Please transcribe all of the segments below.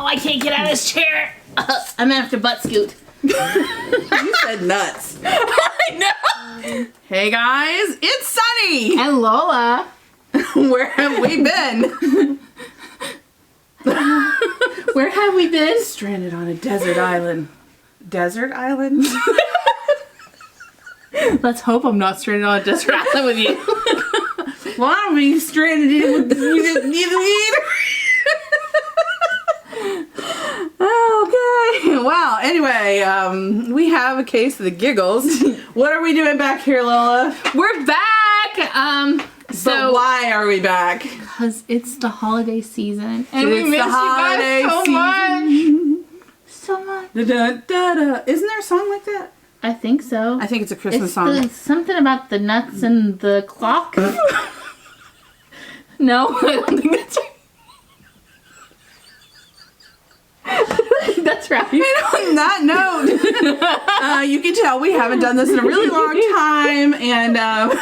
I can't get out of this chair. I'm gonna have to butt scoot. You said nuts. I know. Hey guys, it's Sunny. And Lola. Where have we been? Where have we been? Stranded on a desert island. Desert island? Let's hope I'm not stranded on a desert island with you. Well, I don't be stranded in with you either. Okay. Well, anyway, we have a case of the giggles. What are we doing back here, Lola? We're back. So why are we back? Because it's the holiday season, and we It's miss the you guys so holiday much. So much. Da, da, da, da. Isn't there a song like that? I think so. I think it's a Christmas It's song. something about the nuts and the clock. No, I don't think that's right. That's right. And on that note, you can tell we haven't done this in a really long time, and I've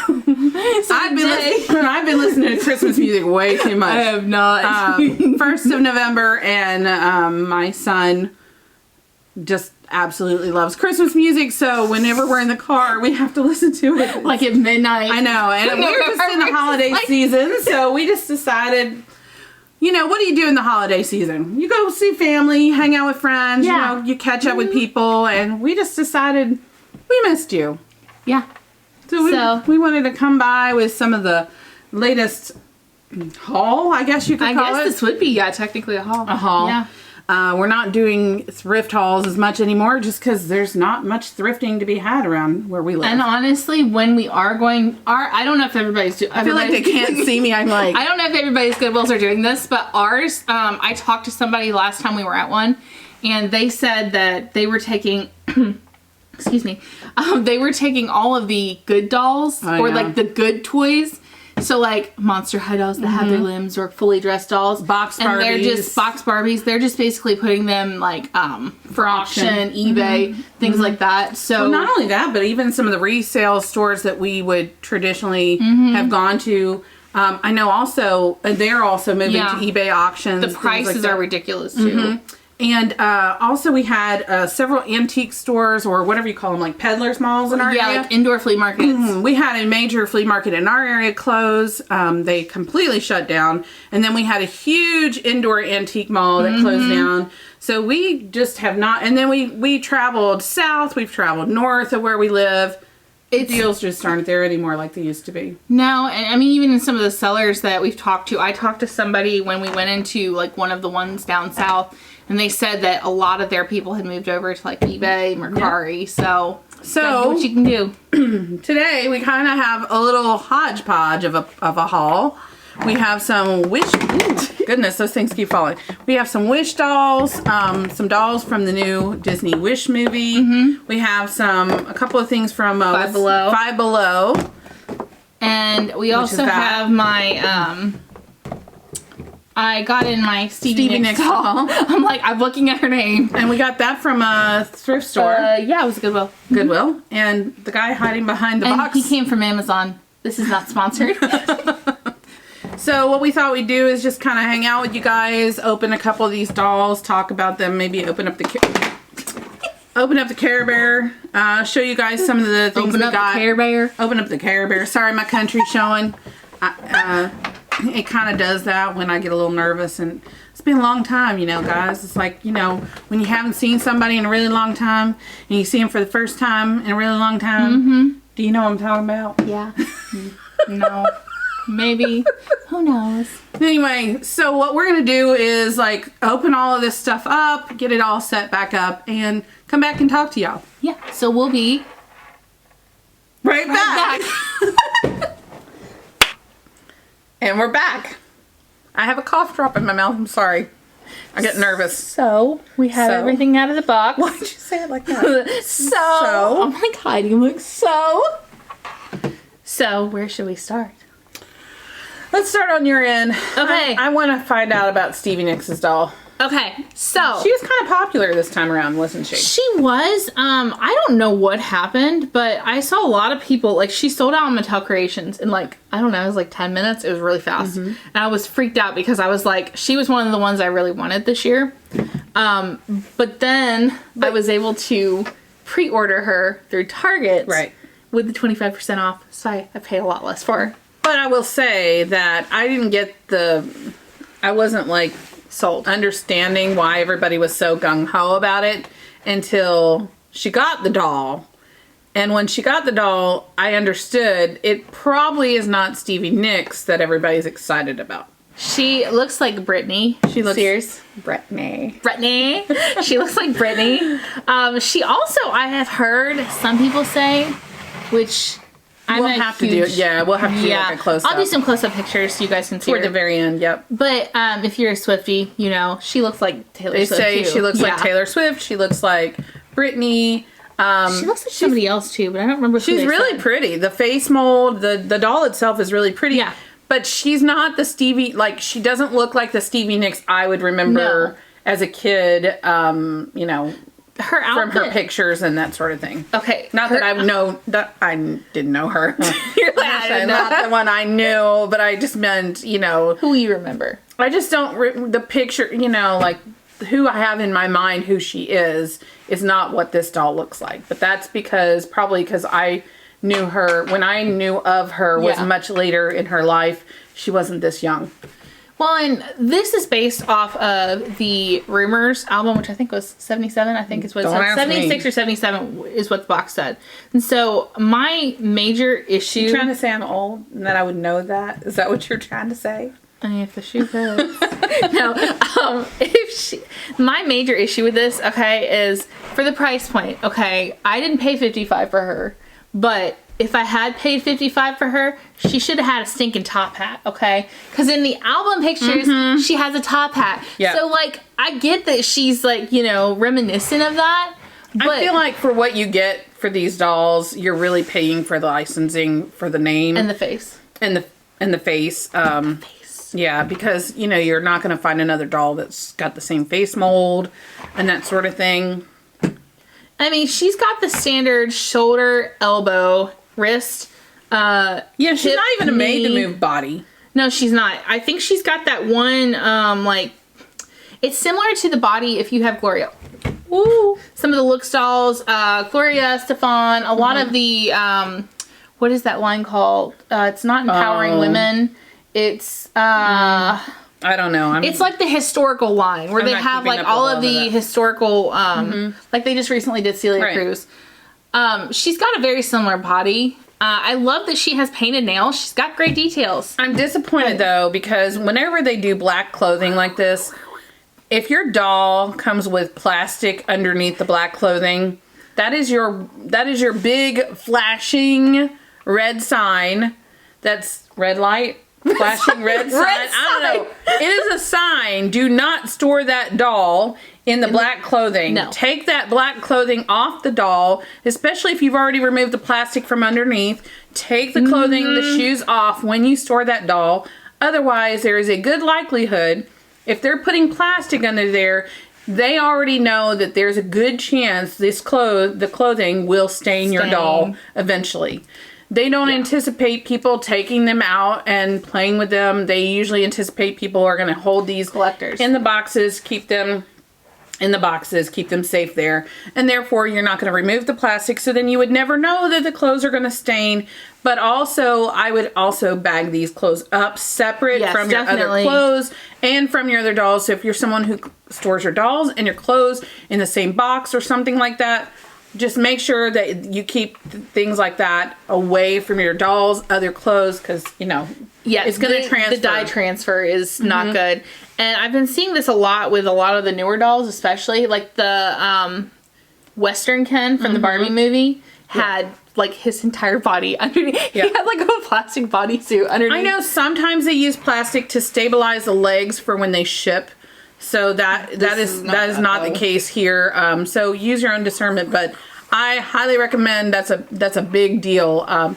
been listening to Christmas music way too much. I have not. 1st of November, and my son just absolutely loves Christmas music, so whenever we're in the car, we have to listen to it. Like at midnight. I know, and we're just in the holiday season, so we just decided, you know, what do you do in the holiday season? You go see family, hang out with friends, Yeah. you know, you catch up with people, and we just decided we missed you. Yeah. So we wanted to come by with some of the latest haul, I guess you could call it. I guess this would be, technically a haul. A haul. Yeah. We're not doing thrift hauls as much anymore just because there's not much thrifting to be had around where we live. And honestly, when we are going, I don't know if everybody's doing. I feel like they can't see me. I'm like, I don't know if everybody's Goodwills are doing this, but ours, I talked to somebody last time we were at one, and they said that they were taking, excuse me, they were taking all of the good dolls, or like the good toys. So like Monster High dolls that have their limbs, or fully dressed dolls, box Barbies. and they're just box Barbies. They're just basically putting them like for auction, eBay, things like that. So well, not only that, but even some of the resale stores that we would traditionally have gone to. I know also they're also moving to eBay auctions. The prices are ridiculous too. And also we had several antique stores, or whatever you call them, like peddlers malls in our area. Yeah, like indoor flea markets. We had a major flea market in our area close. They completely shut down. And then we had a huge indoor antique mall that closed down. So we just have not, and then we traveled south, we've traveled north of where we live. Deals just aren't there anymore like they used to be. No, and I mean, even in some of the sellers that we've talked to, I talked to somebody when we went into like one of the ones down south, and they said that a lot of their people had moved over to like eBay, Mercari, so do what you can do. Today we kind of have a little hodgepodge of a haul. We have some wish, goodness, those things keep falling. We have some wish dolls, some dolls from the new Disney Wish movie. We have a couple of things from Five Below. Five Below. And we also have my, I got in my Stevie Nicks haul. I'm looking at her name. And we got that from a thrift store. Yeah, it was Goodwill. Goodwill. And the guy hiding behind the box. He came from Amazon. This is not sponsored. So what we thought we'd do is just kind of hang out with you guys, open a couple of these dolls, talk about them, maybe open up the Care Bear, show you guys some of the things we got. Open up the Care Bear. Open up the Care Bear. Sorry, my country's showing. It kind of does that when I get a little nervous, and it's been a long time, you know, guys. It's like, you know, when you haven't seen somebody in a really long time, and you see them for the first time in a really long time. Do you know what I'm talking about? Yeah. No. Maybe. Who knows? Anyway, so what we're going to do is like open all of this stuff up, get it all set back up, and come back and talk to y'all. Yeah. So we'll be right back. And we're back. I have a cough drop in my mouth. I'm sorry. I get nervous. So we have everything out of the box. Why'd you say it like that? So I'm like hiding. I'm like, so where should we start? Let's start on your end. Okay. I want to find out about Stevie Nicks' doll. Okay, so she was kind of popular this time around, wasn't she? She was. I don't know what happened, but I saw a lot of people, like, she sold out on Mattel Creations in, like, I don't know, it was like 10 minutes. It was really fast. And I was freaked out because I was like, she was one of the ones I really wanted this year. But then I was able to pre-order her through Target. Right. With the 25% off. So I pay a lot less for her. But I will say that I didn't get I wasn't like Sold. understanding why everybody was so gung-ho about it until she got the doll. And when she got the doll, I understood it probably is not Stevie Nicks that everybody's excited about. She looks like Britney. She looks Sears. Britney. She looks like Britney. She also, I have heard some people say, which We'll have to do it. Yeah, we'll have to do like a close-up. I'll do some close-up pictures so you guys can see Toward her. the very end, yep. But if you're a Swiftie, you know, she looks like Taylor Swift. They say too. she looks like Taylor Swift. She looks like Britney. She looks like somebody else too, but I don't remember who She's they really said. pretty. The face mold, the doll itself is really pretty. Yeah. But she's not the Stevie, like, she doesn't look like the Stevie Nicks I would remember as a kid, you know, Her outfit. from her pictures and that sort of thing. Okay. Not that I didn't know her. You're like, I didn't know. Not the one I knew, but I just meant, you know. Who you remember. I just don't, the picture, you know, like, who I have in my mind who she is not what this doll looks like. But that's probably because I knew her, when I knew of her was much later in her life. She wasn't this young. Well, and this is based off of the Rumors album, which I think was 77, I think is what it said. 76 or 77 is what the box said. And so my major issue... You trying to say I'm old and that I would know that? Is that what you're trying to say? I mean, if the shoe fits. No, my major issue with this, okay, is for the price point, okay, I didn't pay $55 for her, but if I had paid $55 for her, she should have had a stinking top hat, okay? Because in the album pictures, she has a top hat. Yeah. So, like, I get that she's, like, you know, reminiscent of that. But I feel like for what you get for these dolls, you're really paying for the licensing for the name. And the face. And the face. Yeah, because, you know, you're not going to find another doll that's got the same face mold and that sort of thing. I mean, she's got the standard shoulder, elbow, wrist, yeah, she's hip, not even a knee. made-to-move body. No, she's not. I think she's got that one, like, it's similar to the body if you have Gloria. Woo! Some of the Looks dolls, Gloria, Stefan, a lot of the, what is that line called? It's not Empowering Women. It's, I don't know. it's like the historical line where I'm they not have keeping like up with all all of of the that. historical, like they just recently did Celia Right. Cruz. She's got a very similar body. I love that she has painted nails. She's got great details. I'm disappointed though, because whenever they do black clothing like this, if your doll comes with plastic underneath the black clothing, that is your big flashing red sign. That's red light. Flashing red sign. I don't know. It is a sign. Do not store that doll in the black clothing. No. Take that black clothing off the doll, especially if you've already removed the plastic from underneath. Take the clothing, the shoes off when you store that doll. Otherwise, there is a good likelihood, if they're putting plastic under there, they already know that there's a good chance the clothing will stain your doll eventually. They don't anticipate people taking them out and playing with them. They usually anticipate people are going to hold these Collectors. in the boxes, keep them in the boxes, keep them safe there. And therefore, you're not going to remove the plastic. So then you would never know that the clothes are going to stain. But also, I would also bag these clothes up separate from your other clothes and from your other dolls. So if you're someone who stores your dolls and your clothes in the same box or something like that, just make sure that you keep things like that away from your dolls, other clothes, because, you know, it's going to transfer. The dye transfer is not good. And I've been seeing this a lot with a lot of the newer dolls, especially like the Western Ken from the Barbie movie had like his entire body underneath. He had like a plastic bodysuit underneath. I know sometimes they use plastic to stabilize the legs for when they ship. So that is not the case here. So use your own discernment, but I highly recommend. That's a big deal.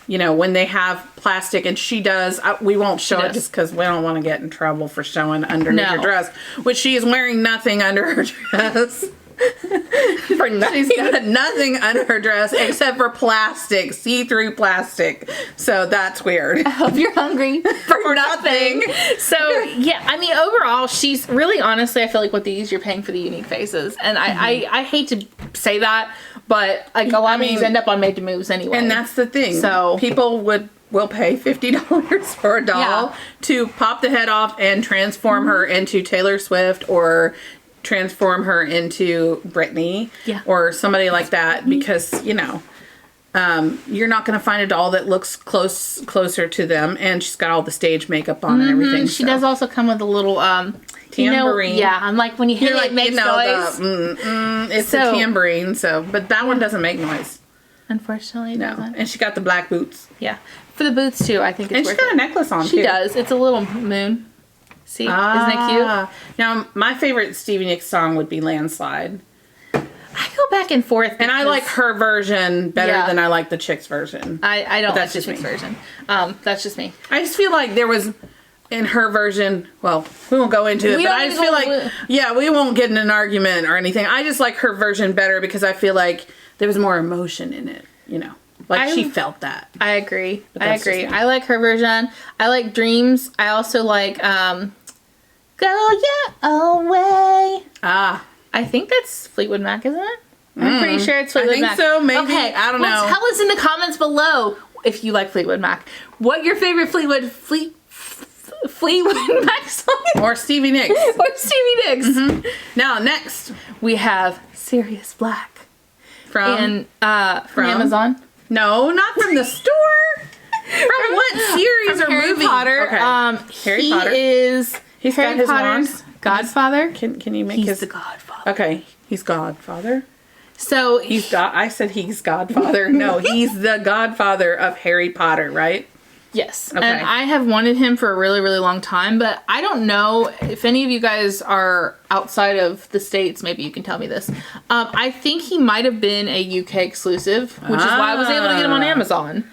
You know, when they have plastic, and she does. We won't show it just because we don't want to get in trouble for showing underneath her dress, which she is wearing nothing under her dress. For nothing. She's got nothing under her dress except for plastic, see-through plastic. So that's weird. I hope you're hungry for nothing. So, yeah, I mean, overall, she's really, honestly, I feel like with these, you're paying for the unique faces. And I hate to say that, but like a lot of these end up on Made to Moves anyway. And that's the thing. So people will pay $50 for a doll to pop the head off and transform her into Taylor Swift or transform her into Britney or somebody like that, because you're not going to find a doll that looks closer to them, and she's got all the stage makeup on and everything. She does also come with a little tambourine. I'm like, when you hit it, it makes noise. It's a tambourine, but that one doesn't make noise. Unfortunately, it doesn't. And she got the black boots. Yeah, for the boots too. I think it's and worth she's got it. a necklace on too. She does. It's a little moon. See, isn't it cute? Now, my favorite Stevie Nicks song would be Landslide. I go back and forth. And I like her version better than I like the Chicks version. I don't like the Chicks version. That's just me. I just feel like there was, in her version, well, we won't go into it, but I just feel like, we won't get in an argument or anything. I just like her version better because I feel like there was more emotion in it, Like, she felt that. I agree. I like her version. I like Dreams. I also like Go Your Way. I think that's Fleetwood Mac, isn't it? I'm pretty sure it's Fleetwood Mac. I think so, maybe. Okay, I don't know. Tell us in the comments below if you like Fleetwood Mac. What your favorite Fleetwood Mac song is? Or Stevie Nicks. Or Stevie Nicks. Now, next. We have Sirius Black. From Amazon. No, not from the store. From what series or Harry movie? Potter. Okay. Harry Potter. He's got his Potter's wand. godfather. Can you make He's the godfather. Okay, he's godfather. So I said he's godfather. No, he's the godfather of Harry Potter, right? Yes. Okay. And I have wanted him for a really, really long time, but I don't know if any of you guys are outside of the States. Maybe you can tell me this. I think he might have been a UK exclusive, which is why I was able to get him on Amazon.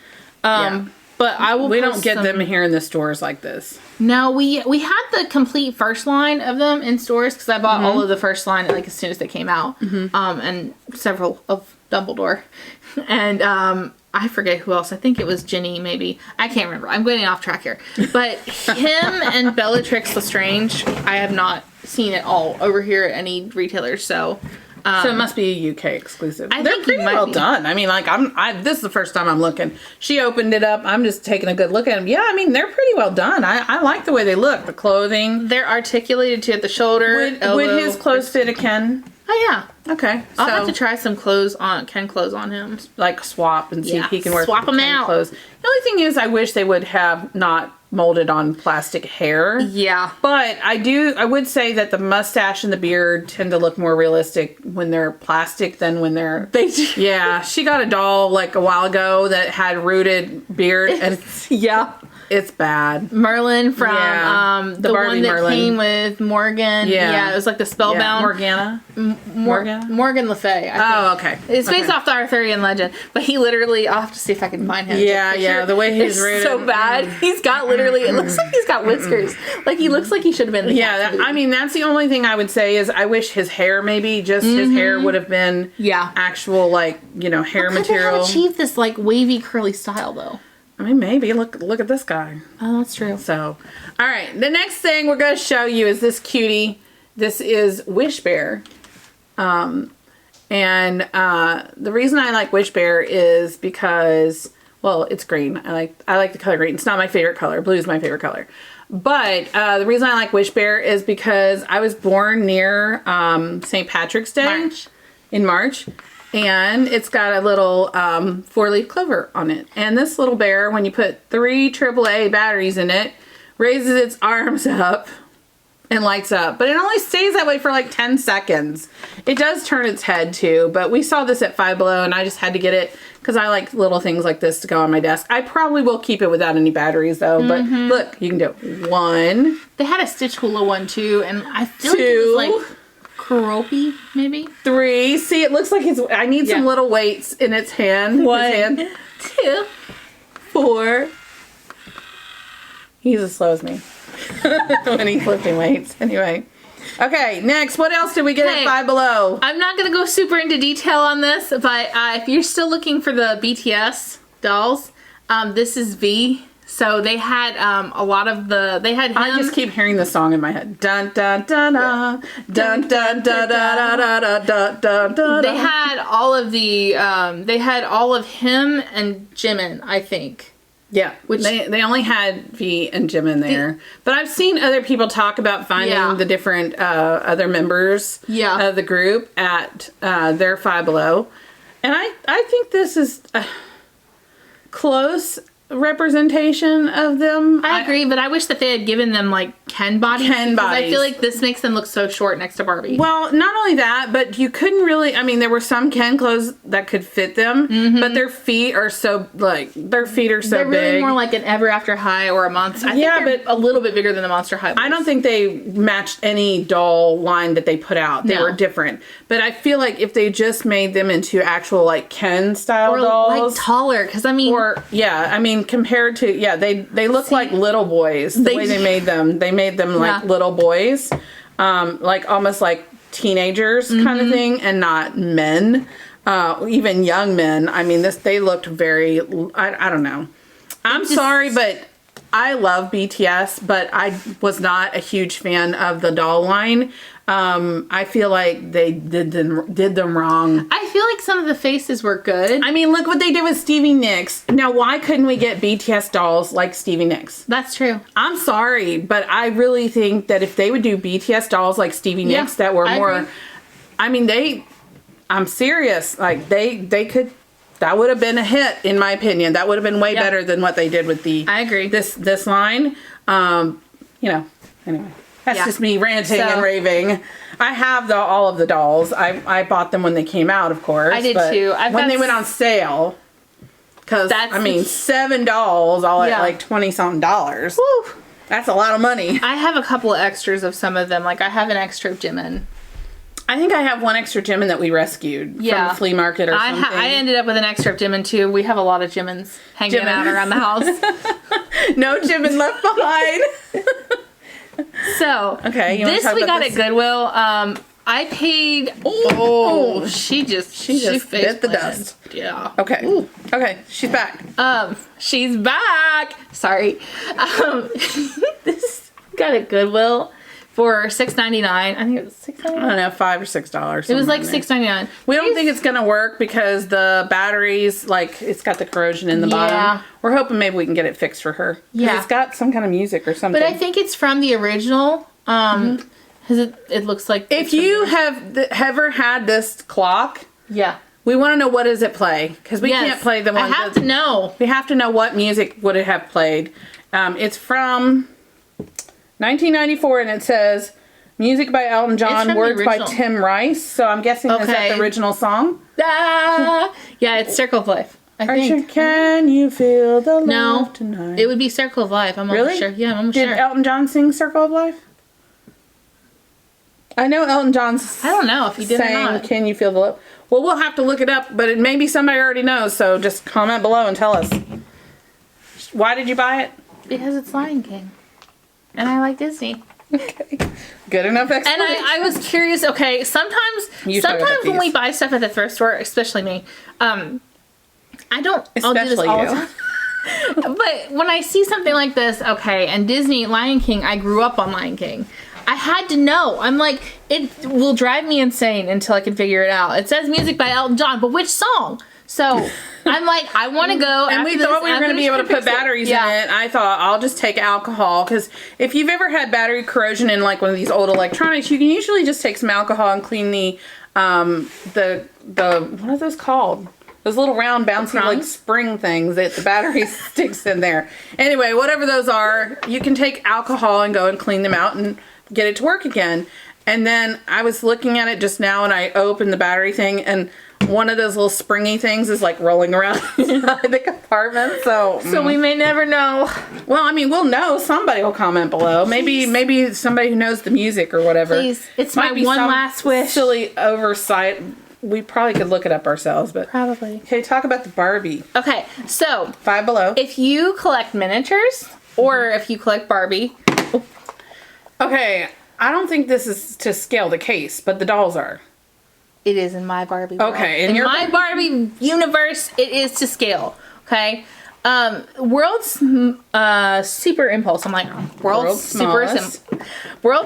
But we don't get them here in the stores like this. No, we had the complete first line of them in stores because I bought all of the first line like as soon as they came out, and several of Dumbledore, and I forget who else. I think it was Ginny, maybe. I can't remember. I'm getting off track here. But him and Bellatrix Lestrange, I have not seen at all over here at any retailers. So it must be a UK exclusive. I They're think pretty well done. I mean, like this is the first time I'm looking. She opened it up. I'm just taking a good look at them. Yeah, I mean, they're pretty well done. I like the way they look. The clothing. They're articulated too at the shoulder. Would his clothes fit a Ken? Oh yeah. Okay. I'll have to try some Ken clothes on him. Like swap and see if he can wear swap them Ken out. Clothes. The only thing is, I wish they would have not molded on plastic hair. Yeah. But I would say that the mustache and the beard tend to look more realistic when they're plastic than when they're... They do. Yeah. She got a doll like a while ago that had rooted beard and... Yeah. It's bad. Merlin from the Barbie one that Merlin. came with Morgan. Yeah, it was like the Spellbound. Morgana. Morgan Le Fay. I think. Okay. It's based off the Arthurian legend, but he literally. I'll have to see if I can find him. Yeah. The way he's rooted, so bad. He's got literally. It looks like he's got whiskers. Like he looks like he should have been. I mean, that's the only thing I would say is I wish his hair his hair would have been actual hair material. Could they have achieved this like wavy curly style though? I mean, maybe. Look at this guy. Oh, that's true. So, all right. The next thing we're going to show you is this cutie. This is Wish Bear. The reason I like Wish Bear is because, well, it's green. I like the color green. It's not my favorite color. Blue is my favorite color. But the reason I like Wish Bear is because I was born near St. Patrick's Day. In March. And it's got a little 4-leaf clover on it. And this little bear, when you put 3 AAA batteries in it, raises its arms up and lights up. But it only stays that way for like 10 seconds. It does turn its head too, but we saw this at Five Below and I just had to get it because I like little things like this to go on my desk. I probably will keep it without any batteries though, but look, you can do 1. They had a Stitch Hula one too, and I feel like it was like Keroppi, maybe? 3. See, it looks like I need some little weights in its hand. 1, 2, 4. He's as slow as me when he's lifting weights. Anyway. Okay, next. What else did we get at Five Below? I'm not going to go super into detail on this, but if you're still looking for the BTS dolls, this is V. So they had a lot of they had him. I just keep hearing the song in my head. Dun dun dun dun dun dun dun dun dun dun dun dun. They had all of him and Jimin, I think. Yeah, which they only had V and Jimin there. But I've seen other people talk about finding the different other members of the group at their Five Below. And I think this is a close representation of them. I agree, but I wish that they had given them like Ken bodies. I feel like this makes them look so short next to Barbie. Well, not only that, but you couldn't really, I mean, there were some Ken clothes that could fit them, but their feet are so, like, they're They're big. really more like an Ever After High or a Monster. I think they're a little bit bigger than the Monster High boys. I don't think they matched any doll line that they put out. They were different. But I feel like if they just made them into actual, like, Ken style dolls. Like taller, because I mean. Compared to, they look like little boys. The way they made them. They made them like little boys. Like almost like teenagers kind of thing, and not men. Even young men. I mean, they looked very, I don't know. I'm sorry, but I love BTS, but I was not a huge fan of the doll line. I feel like they did them wrong. I feel like some of the faces were good. I mean, look what they did with Stevie Nicks. Now, why couldn't we get BTS dolls like Stevie Nicks? That's true. I'm sorry, but I really think that if they would do BTS dolls like Stevie Nicks that were more... Agree. I mean, I'm serious. Like, they could... That would have been a hit, in my opinion. That would have been way better than what they did with the... I agree. This line. Anyway. That's just me ranting and raving. I have all of the dolls. I bought them when they came out, of course. I did too. When they went on sale. Because, I mean, 7 dolls all at like $20-something. Woo! That's a lot of money. I have a couple of extras of some of them. Like, I have an extra of Jimin. I think I have one extra Jimin that we rescued from the flea market or something. I ended up with an extra of Jimin, too. We have a lot of Jimins hanging out around the house. No Jimin left behind. So, this we got at Goodwill. I paid... she just bit the dust. Yeah. Okay. Ooh. Okay, she's back. She's back. Sorry. This got at Goodwill for $6.99. I think it was $6.99. I don't know, $5 or $6. It was like $6.99. We don't think it's gonna work because the batteries, like, it's got the corrosion in the bottom. We're hoping maybe we can get it fixed for her. Yeah. It's got some kind of music or something. But I think it's from the original. Because it looks like... If you have ever had this clock... Yeah. We want to know, what does it play? Because we can't play the one... I have to know. We have to know what music would it have played. It's from 1994, and it says... Music by Elton John, words by Tim Rice. So I'm guessing is that the original song? Yeah, it's Circle of Life. I think. Can you feel the love tonight? It would be Circle of Life. I'm almost sure. Yeah, I'm almost sure. Did Elton John sing Circle of Life? I know Elton John's... I don't know if he did or not. Can you feel the love? Well, we'll have to look it up, but maybe somebody already knows, so just comment below and tell us. Why did you buy it? Because it's Lion King. And I like Disney. Okay. Good enough explanation. And I was curious, sometimes when we buy stuff at the thrift store, especially me, I'll do this all the time. But when I see something like this, and Disney, Lion King, I grew up on Lion King. I had to know. I'm like, it will drive me insane until I can figure it out. It says music by Elton John, but which song? So I'm like, I want to go. And we thought we were going to be able to put batteries in it. I thought I'll just take alcohol, because if you've ever had battery corrosion in like one of these old electronics, you can usually just take some alcohol and clean the what are those called? Those little round bouncy like spring things that the battery sticks in there. Anyway, whatever those are, you can take alcohol and go and clean them out and get it to work again. And then I was looking at it just now, and I opened the battery thing, and one of those little springy things is like rolling around inside the compartment. So we may never know. Well, I mean, we'll know. Somebody will comment below. Maybe somebody who knows the music or whatever. Please, it's my one last wish. Silly oversight. We probably could look it up ourselves, but probably. Okay, talk about the Barbie. Okay, so Five Below. If you collect miniatures or if you collect Barbie. Okay, I don't think this is to scale the case, but the dolls are. It is in my Barbie world. Okay, in my Barbie universe, it is to scale. Okay. World's super impulse. I'm like, world's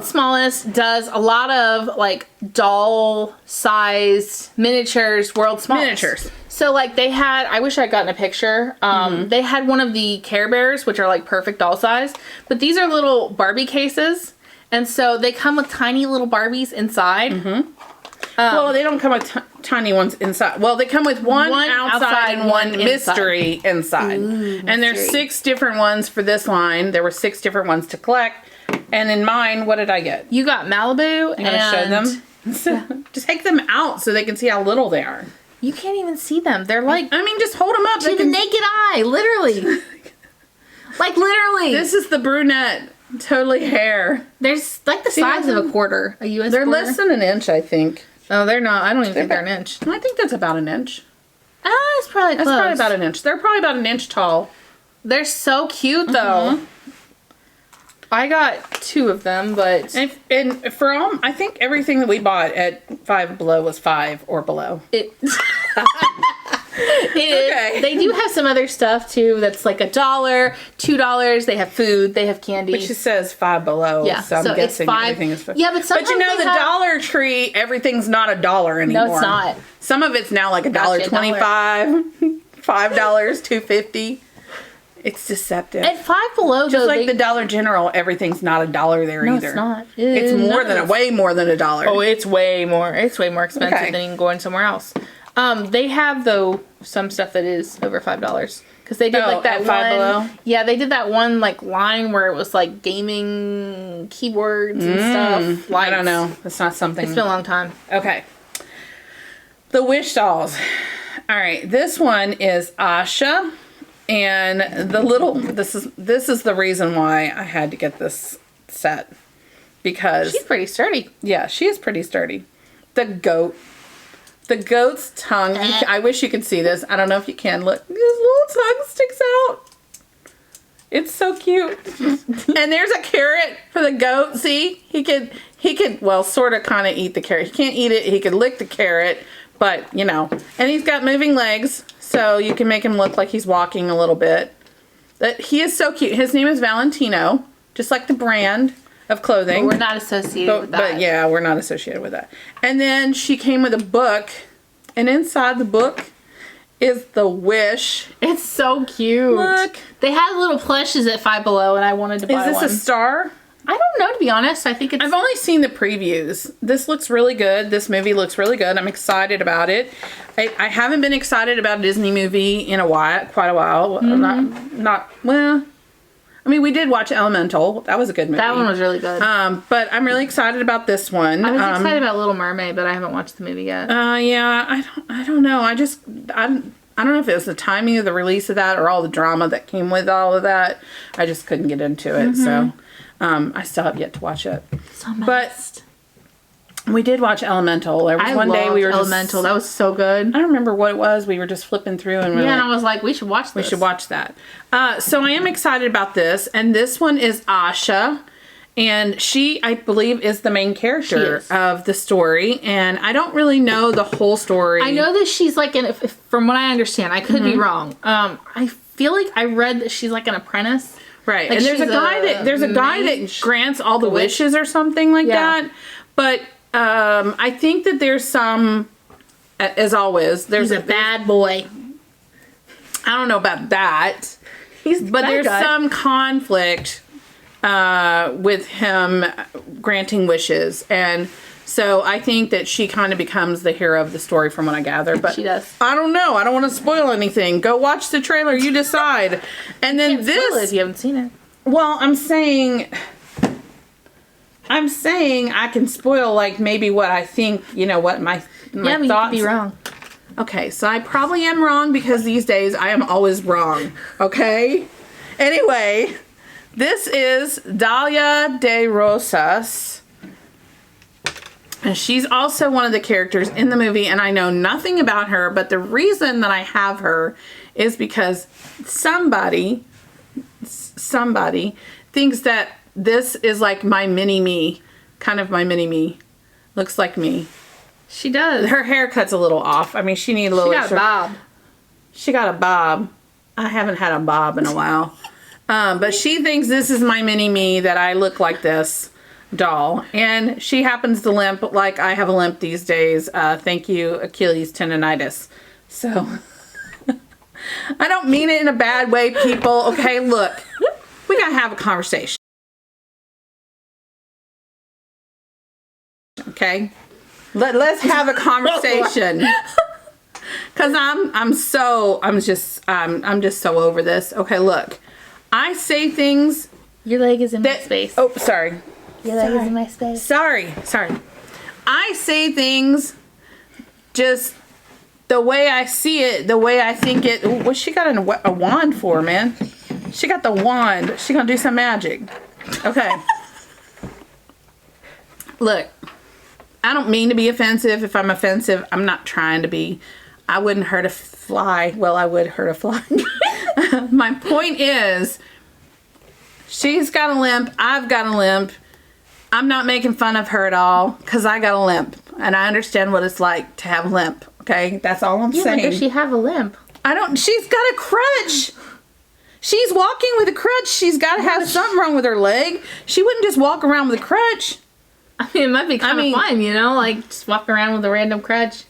smallest does a lot of like doll sized miniatures, world's smallest. Miniatures. So like they had, I wish I'd gotten a picture. They had one of the Care Bears, which are like perfect doll size, but these are little Barbie cases. And so they come with tiny little Barbies inside. Well, they don't come with tiny ones inside. Well, they come with one outside and one mystery inside. Ooh, and there's 6 different ones for this line. There were 6 different ones to collect. And in mine, what did I get? You got Malibu. You want to show them? Just take them out so they can see how little they are. You can't even see them. They're like... I mean, just hold them up. to the naked eye, literally. Like, literally. This is the brunette. Totally hair. There's like the size of a quarter. A U.S. They're quarter. less than an inch, I think. Oh, they're not. I don't even think they're an inch. I think that's about an inch. It's probably close. That's probably about an inch. They're probably about an inch tall. They're so cute, though. I got 2 of them, but... And for all, I think everything that we bought at Five Below was 5 or below. It is. They do have some other stuff, too, that's like $1, $2. They have food. They have candy. Which says Five Below. Yeah, so I'm guessing everything is 5. Yeah, but sometimes you know, the Dollar Tree, everything's not $1 anymore. No, it's not. Some of it's now like $1.25, $5, $2.50. It's deceptive. At Five Below, just like the Dollar General, everything's not $1 there either. No, it's not. It's more than way more than $1. Oh, it's way more. It's way more expensive than you can go in somewhere else. They have though some stuff that is over $5 because they did like that Five Below. Yeah, they did that one like line where it was like gaming keyboards and stuff. I don't know. It's not something. It's been a long time. Okay. The Wish dolls. All right, this one is Asha. And the little, this is the reason why I had to get this set, because she's pretty sturdy. Yeah, she is pretty sturdy. The goat's tongue. I wish you could see this. I don't know if you can. Look, his little tongue sticks out. It's so cute. And there's a carrot for the goat. See, he could well sort of kind of eat the carrot. He can't eat it. He could lick the carrot, but you know. And he's got moving legs. So you can make him look like he's walking a little bit. He is so cute. His name is Valentino, just like the brand of clothing. But we're not associated with that. But yeah, we're not associated with that. And then she came with a book, and inside the book is the Wish. It's so cute. Look. They had little plushes at Five Below, and I wanted to buy one. Is this a star? I don't know, to be honest. I think it's... I've only seen the previews. This looks really good. This movie looks really good. I'm excited about it. I haven't been excited about a Disney movie in quite a while. Well, I mean, we did watch Elemental. That was a good movie. That one was really good. But I'm really excited about this one. I was excited about Little Mermaid, but I haven't watched the movie yet. Yeah, I don't know. I don't know if it was the timing of the release of that or all the drama that came with all of that. I just couldn't get into it. So I still have yet to watch it. But we did watch Elemental. There was one day we were Elemental. That was so good. I don't remember what it was. We were just flipping through and and I was like, we should watch this. We should watch that. So I am excited about this. And this one is Asha. And she, I believe, is the main character of the story. And I don't really know the whole story. I know that she's like from what I understand, I could be wrong. I feel like I read that she's like an apprentice. Right. Like and there's a guy that grants all the wishes or something like that. But I think that there's some, as always, there's a bad boy. I don't know about that. But there's some conflict with him granting wishes. And so I think that she kind of becomes the hero of the story from what I gather. But she does. I don't know. I don't want to spoil anything. Go watch the trailer. You decide. And then this... spoil it if you haven't seen it. Well, I'm saying I can spoil like maybe what I think, what my thoughts. You could be wrong. Okay, so I probably am wrong because these days I am always wrong. Okay? Anyway, this is Dalia de Rosas. And she's also one of the characters in the movie, and I know nothing about her, but the reason that I have her is because somebody thinks that this is like my mini-me kind of my mini-me. Looks like me. She does. Her haircut's a little off. I mean, she needs a little She got a bob. She got a bob. I haven't had a bob in a while. But she thinks this is my mini-me, that I look like this doll. And she happens to limp like I have a limp these days. Thank you, Achilles tendonitis. So, I don't mean it in a bad way, people. Okay, look. We gotta have a conversation. Okay? Let's have a conversation. Cause I'm just so over this. Okay, look. I say things. Your leg is in my space. Oh, sorry. Your leg is in my space. Sorry. I say things just the way I see it, the way I think it. What's she got a wand for, man? She got the wand. She gonna do some magic. Okay. Look, I don't mean to be offensive. If I'm offensive, I'm not trying to be. I wouldn't hurt a fly. Well, I would hurt a fly. My point is, she's got a limp. I've got a limp. I'm not making fun of her at all because I got a limp. And I understand what it's like to have a limp. Okay? That's all I'm saying. But does she have a limp? She's got a crutch. She's walking with a crutch. She's got to have something wrong with her leg. She wouldn't just walk around with a crutch. I mean, it might be kind of fun, you know? Like, just walk around with a random crutch.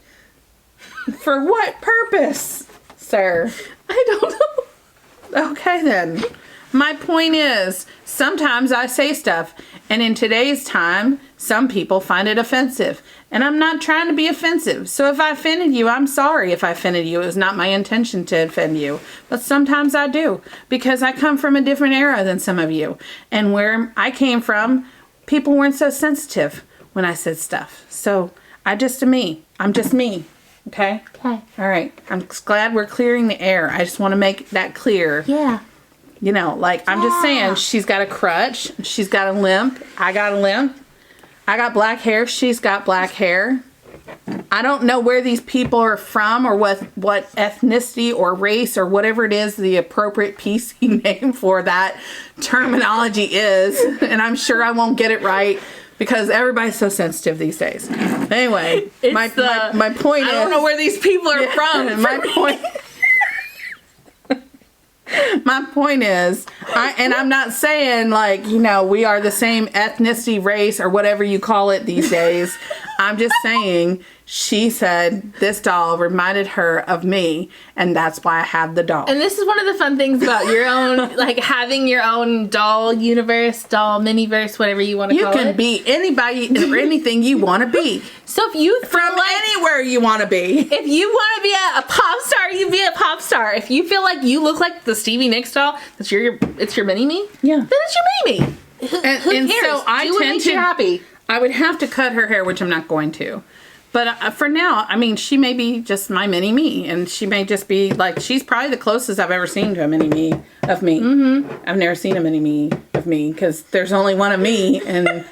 For what purpose, sir? I don't know. Okay, then. My point is, sometimes I say stuff, and in today's time, some people find it offensive. And I'm not trying to be offensive. So if I offended you, I'm sorry if I offended you. It was not my intention to offend you. But sometimes I do, because I come from a different era than some of you. And where I came from, people weren't so sensitive when I said stuff. So I'm just me. Okay? Okay. All right. I'm glad we're clearing the air. I just want to make that clear. Yeah. You know, like, I'm just saying, she's got a crutch. She's got a limp. I got a limp. I got black hair. She's got black hair. I don't know where these people are from or what ethnicity or race or whatever it is the appropriate PC name for that terminology is. And I'm sure I won't get it right because everybody's so sensitive these days. Anyway, my point is... I don't know where these people are from. My point is, I'm not saying, like, you know, we are the same ethnicity, race, or whatever you call it these days. I'm just saying, she said this doll reminded her of me, and that's why I have the doll. And this is one of the fun things about your own, like, having your own doll universe, doll miniverse, whatever you want to call it. You can be anybody or anything you want to be. So if you From anywhere you want to be. If you want to be a pop star, you be a pop star. If you feel like you look like the Stevie Nicks doll, it's your mini-me. Yeah. Then it's your mini-me. Who cares? So I do what makes you happy. I would have to cut her hair, which I'm not going to. But for now, I mean, she may be just my mini-me. And she may just be, like, she's probably the closest I've ever seen to a mini-me of me. Mm-hmm. I've never seen a mini-me of me because there's only one of me. And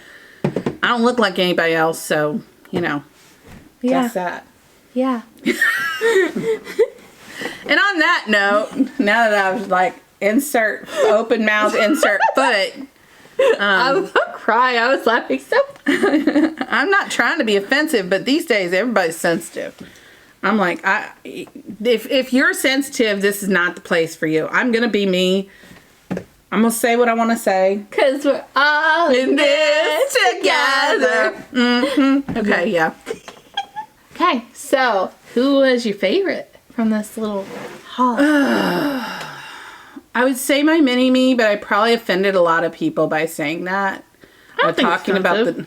I don't look like anybody else. So, you know, guess that. Yeah. And on that note, now that I've, like, insert open mouth, insert foot... I was crying. I was laughing so. I'm not trying to be offensive, but these days everybody's sensitive. I'm like, if you're sensitive, this is not the place for you. I'm gonna be me. I'm gonna say what I want to say. 'Cause we're all in this together. Mm-hmm. Okay, yeah. Okay, so who was your favorite from this little haul? I would say my mini-me, but I probably offended a lot of people by saying that. I don't think it's talking about the...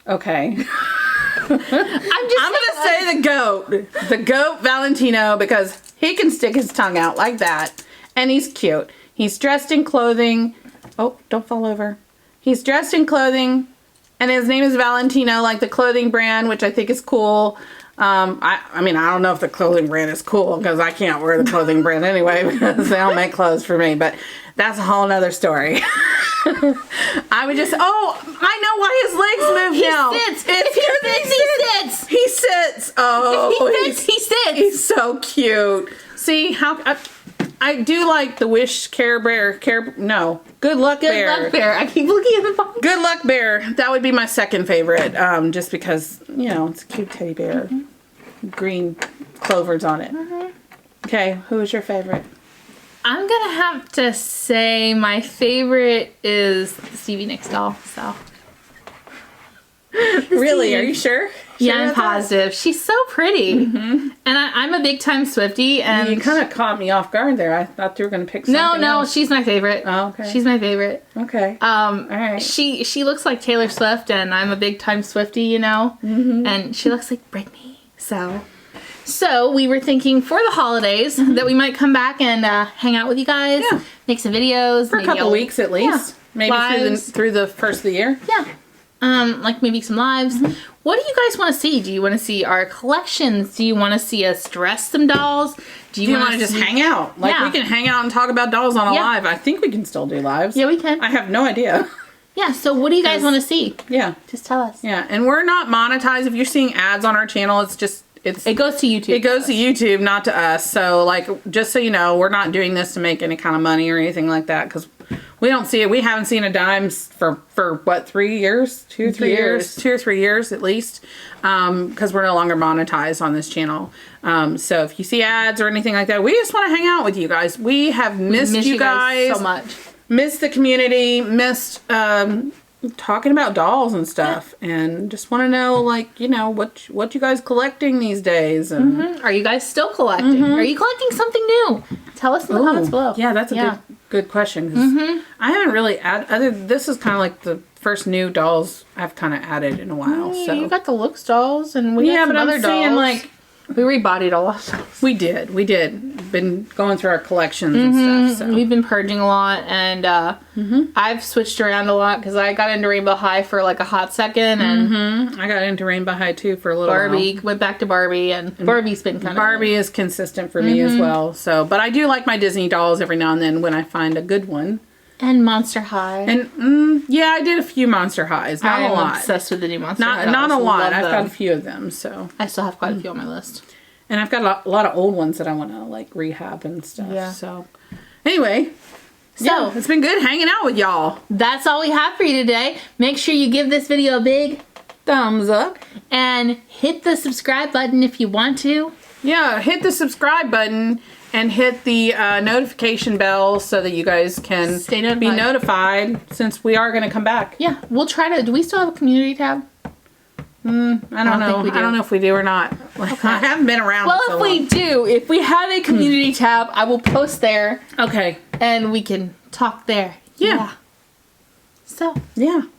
Okay. I'm going to say the goat. The goat Valentino, because he can stick his tongue out like that. And he's cute. He's dressed in clothing. Oh, don't fall over. He's dressed in clothing. And his name is Valentino, like the clothing brand, which I think is cool. I mean, I don't know if the clothing brand is cool because I can't wear the clothing brand anyway because they don't make clothes for me, but that's a whole nother story. I would just, I know why his legs move now. Sits. If he sits, he sits. He sits. Oh, if he sits, he sits. He's so cute. See, I do like the Wish Good Luck Bear. Good Luck Bear. I keep looking at the box. Good Luck Bear. That would be my second favorite. Just because, it's a cute teddy bear. Green clovers on it. Okay, who is your favorite? I'm gonna have to say my favorite is the Stevie Nicks doll. So. Really? Are you sure? Yeah, I'm positive. She's so pretty. And I'm a big time Swiftie. And you kind of caught me off guard there. I thought you were going to pick something else. She's my favorite. Oh, okay. She's my favorite. Okay. All right. She looks like Taylor Swift, and I'm a big time Swiftie, And she looks like Britney. So we were thinking for the holidays that we might come back and hang out with you guys. Yeah. Make some videos. For a couple weeks at least. Yeah. Maybe through the first of the year. Yeah. Like maybe some lives. What do you guys want to see? Do you want to see our collections? Do you want to see us dress some dolls? Do you want to just hang out? We can hang out and talk about dolls on a live. I think we can still do lives. Yeah, we can. I have no idea. Yeah, so what do you guys want to see? Yeah. Just tell us. Yeah, and we're not monetized. If you're seeing ads on our channel, it goes to YouTube. It goes to YouTube, not to us. So, just so you know, we're not doing this to make any kind of money or anything like that, because we don't see it. We haven't seen a dime for what, 3 years? 2 or 3 years? 2 or 3 years at least, because we're no longer monetized on this channel. So if you see ads or anything like that, we just want to hang out with you guys. We have missed you guys so much. Missed the community, missed talking about dolls and stuff, and just want to know, what you guys collecting these days. And Are you guys still collecting? Are you collecting something new? Tell us in the comments below. Yeah, that's a good question. 'Cause I haven't really this is kind of like the first new dolls I've kind of added in a while. So you got the Looks dolls, and we got some other dolls. We rebodied a lot. We did. Been going through our collections and stuff. So. We've been purging a lot, and I've switched around a lot because I got into Rainbow High for a hot second, and I got into Rainbow High too for a little Barbie. while. Went back to Barbie, and Barbie's been kind of... Barbie is consistent for me as well. So, but I do like my Disney dolls every now and then when I find a good one. And Monster High. And I did a few Monster Highs. Not a lot. I'm obsessed with the new Monster High. Not a lot. I've got a few of them. So I still have quite a few on my list. And I've got a lot of old ones that I want to rehab and stuff. Yeah. So anyway, it's been good hanging out with y'all. That's all we have for you today. Make sure you give this video a big thumbs up and hit the subscribe button if you want to. Yeah, hit the subscribe button and hit the notification bell so that you guys can be notified, since we are going to come back. Yeah, we'll try to... Do we still have a community tab? I don't know. I don't know if we do or not. Okay. I haven't been around. Well, if we do, if we have a community tab, I will post there. Okay. And we can talk there. Yeah. So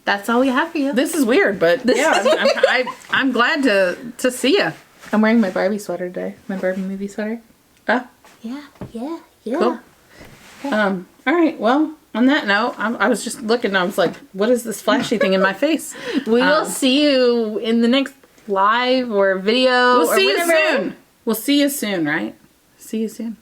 that's all we have for you. This is weird, but I'm glad to see you. I'm wearing my Barbie sweater today. My Barbie movie sweater. Yeah. Cool. Okay. All right. Well, on that note, I was just looking. I was like, "What is this flashy thing in my face?" We will see you in the next live or video. We'll see you soon. We'll see you soon, right? See you soon.